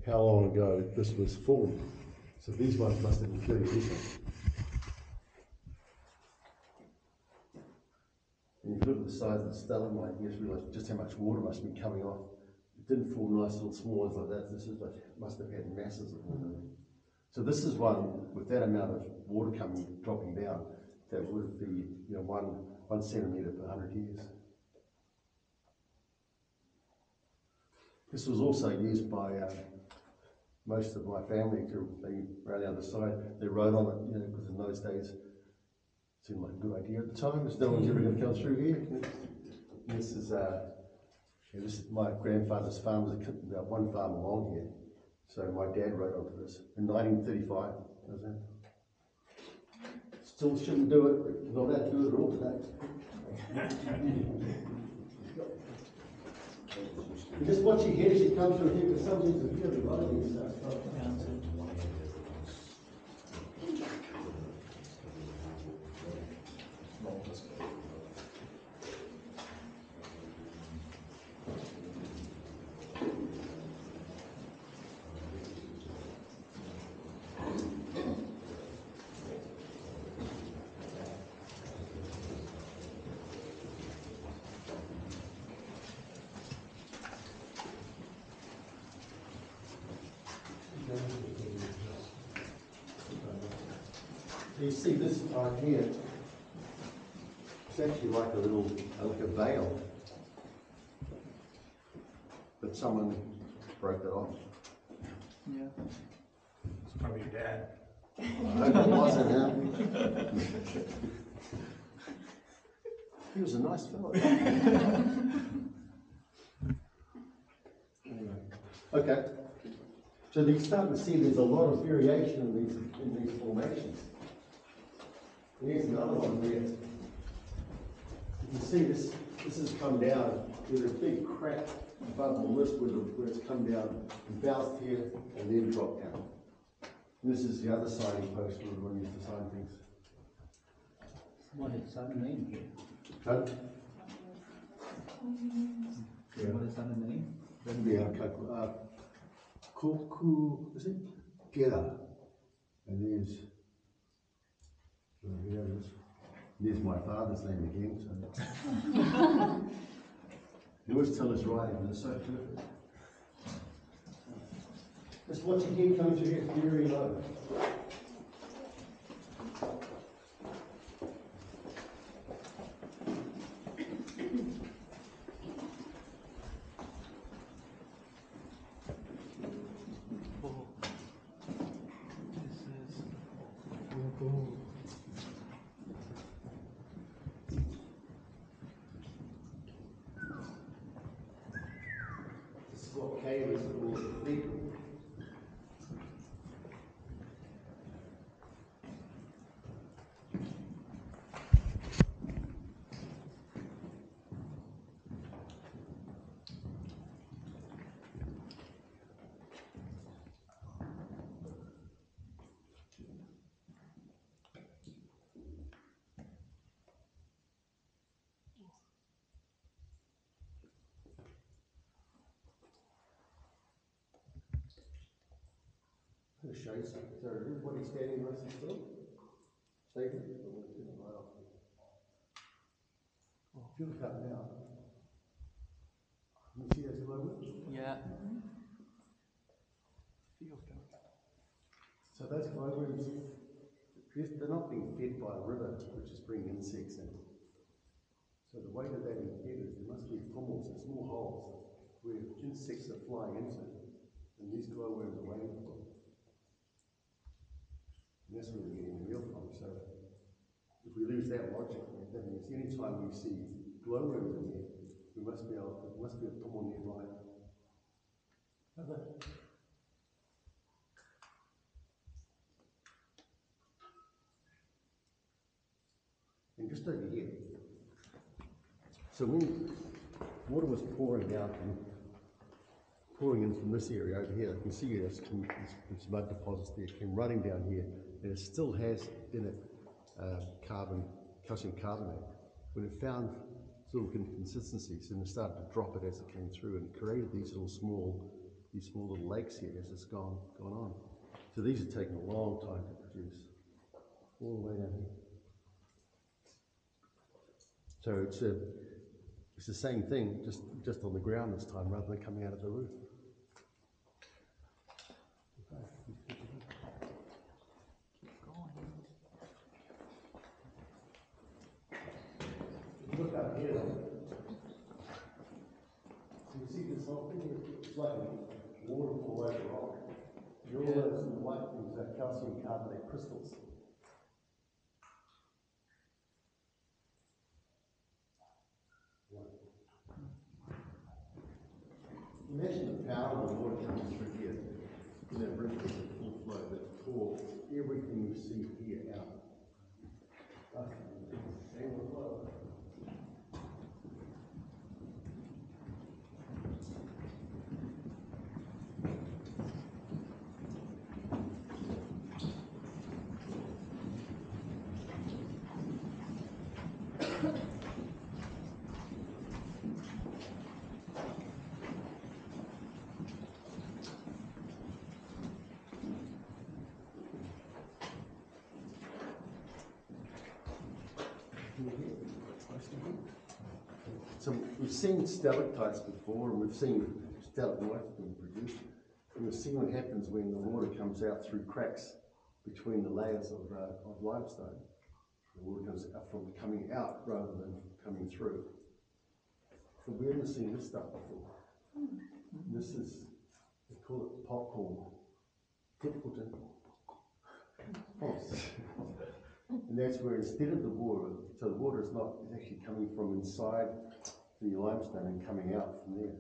how long ago this was formed. So these ones must have been fairly recent. And if you look at the size of the stalagmite, you just realise just how much water must be coming off. It didn't form nice little small ones like that. This is what must have had masses of water. So this is one with that amount of water dropping down, that would be, you know, one centimetre per 100 years. This was also used by most of my family around the other side. They rode on it, you know, because in those days it seemed like a good idea at the time, because no one's ever going to come through here. This is my grandfather's farm. There's one farm along here. So my dad rode onto this in 1935. Still shouldn't do it, but not allowed to do it at all today. And just watch your head as you come through here, because some things are really low. You see this part here, it's actually like a veil, but someone broke it off. Yeah. It's probably your dad. I hope it wasn't him. He was a nice fellow. Anyway. Okay. So you start to see there's a lot of variation in these formations. Here's another one there. You can see this has come down. There's a big crack above all this where it's come down and bounced here and then dropped down. And this is the other signing post where everyone used to sign things. What is that name here? Huh? Yeah. What is that name? That'd be Kuku, is it? Gera. And there's there's my father's name again. So. You always tell us writing, and it's so perfect. Just watch your head coming through here, it's very low. This is what cave is called the feet. I'm going to show you something. So everybody's standing nice and still. Stay here. If you look up now, you see those glowworms? Yeah. So those glowworms, they're not being fed by a river, which is bringing insects in. So the way that they're being fed is there must be funnels, so small holes where insects are flying into, and these glowworms are waiting for them. And that's where we're getting the meal from. So if we lose that logic, that means any time we see glowworms in here, we must be able to, there must be a funnel nearby. Okay. And just over here. So when water was pouring in from this area over here, you can see there's mud deposits there, came running down here, and it still has in it calcium carbonate. When it found little consistencies, and it started to drop it as it came through, and it created these little small these small little lakes here as it's gone on. So these have taken a long time to produce, all the way down here. So it's the same thing, just on the ground this time rather than coming out of the roof. Look out here. So you see this whole thing? It's like a waterfall over rock. And all those little white things are calcium carbonate crystals. Imagine the power of the water coming through here. In that river is a full flow that tore everything you see here out. So we've seen stalactites before, and we've seen stalagmites being produced, and we've seen what happens when the water comes out through cracks between the layers of limestone. The water comes out from coming out rather than coming through. So we haven't seen this stuff before. This is, they call it popcorn. And that's where instead of the water, so the water is actually coming from inside the limestone and coming out from there.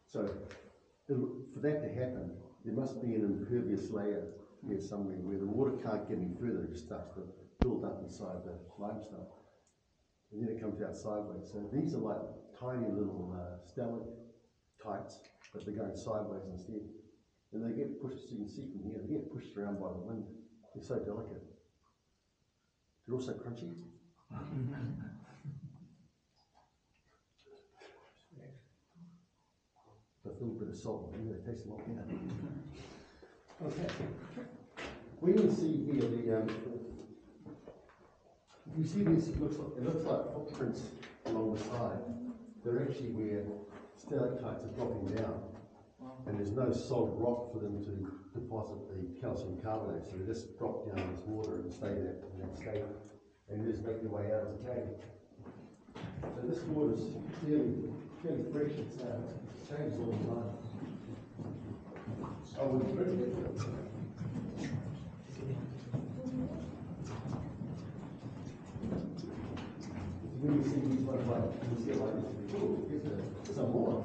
So for that to happen, there must be an impervious layer here somewhere where the water can't get any further, it just starts to build up inside the limestone. And then it comes out sideways. So these are like tiny little stalactites, but they're going sideways instead. And they get pushed, so you can see from here, they get pushed around by the wind. They're so delicate. They're also crunchy. But a little bit of salt, they taste a lot better. Okay. When you see here if you see this, it looks like footprints along the side. They're actually where stalactites are dropping down. And there's no solid rock for them to deposit the calcium carbonate, so they just drop down this water and stay there in that state, and just make their way out of the cave. So this water is fairly fresh. It changes all the time. I wouldn't drink it. When you see these ones like this, there's some more.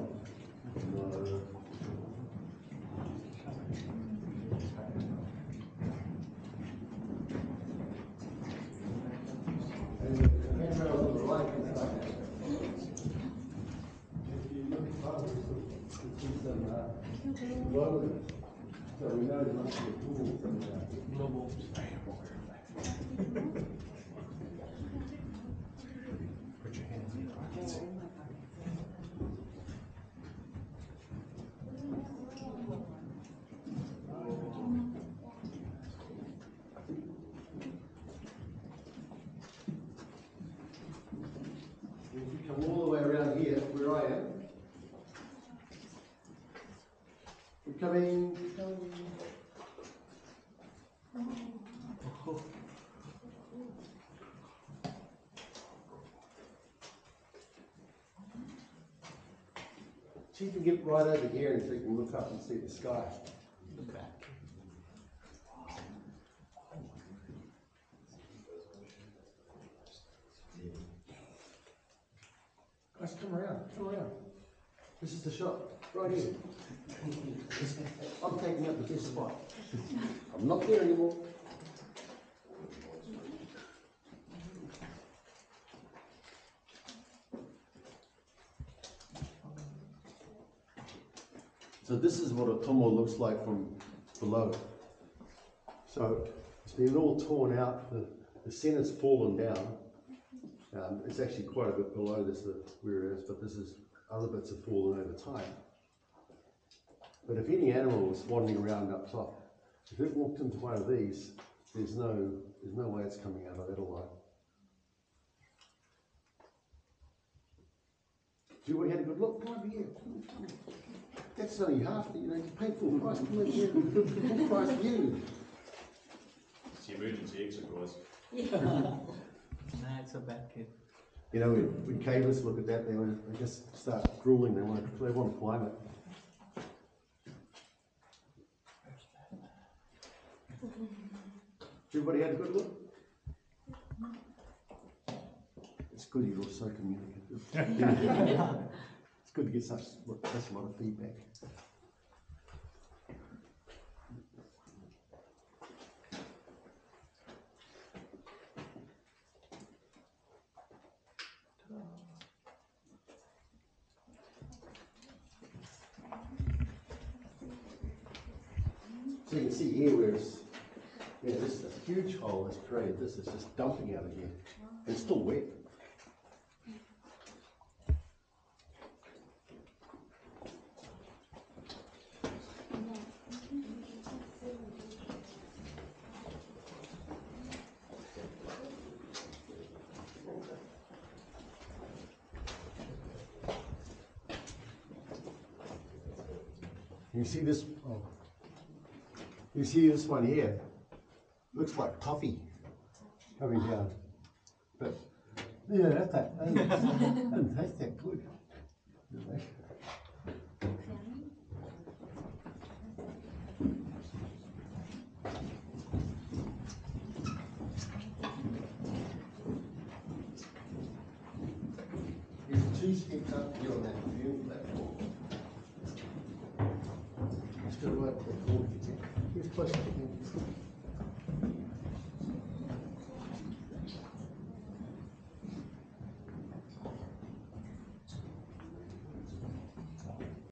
So we know there must be a pool from global. Put your hands in your pockets. If you come all the way around here, where I am, we're coming. See if you can get right over here and so you can look up and see the sky. Look back. Guys, come around. This is the shot, right here. I'm taking up the best spot. I'm not there anymore. So this is what Waitomo looks like from below. So it's been all torn out, the center's fallen down. It's actually quite a bit below this where it is, but this is other bits have fallen over time. But if any animal was wandering around up top, if it walked into one of these, there's no way it's coming out of that alive. Everybody had a good look? Come over here. That's only half the, you paid full price. Come over here. Full price view. It's the emergency exit, guys. Nah, it's a bad kid. When cavers look at that, they just start drooling. They want to climb it. Everybody had a good look? It's good you're all so communicative. It's good to get such a lot of feedback. So you can see here where this is a huge hole that's created. This is just dumping out of here. It's still wet. You see this? Oh. You see this one here? Looks like toffee coming down. But yeah, that doesn't taste that good. There's 2 steps up here on that view platform. Just go right to that corner. Here's close to the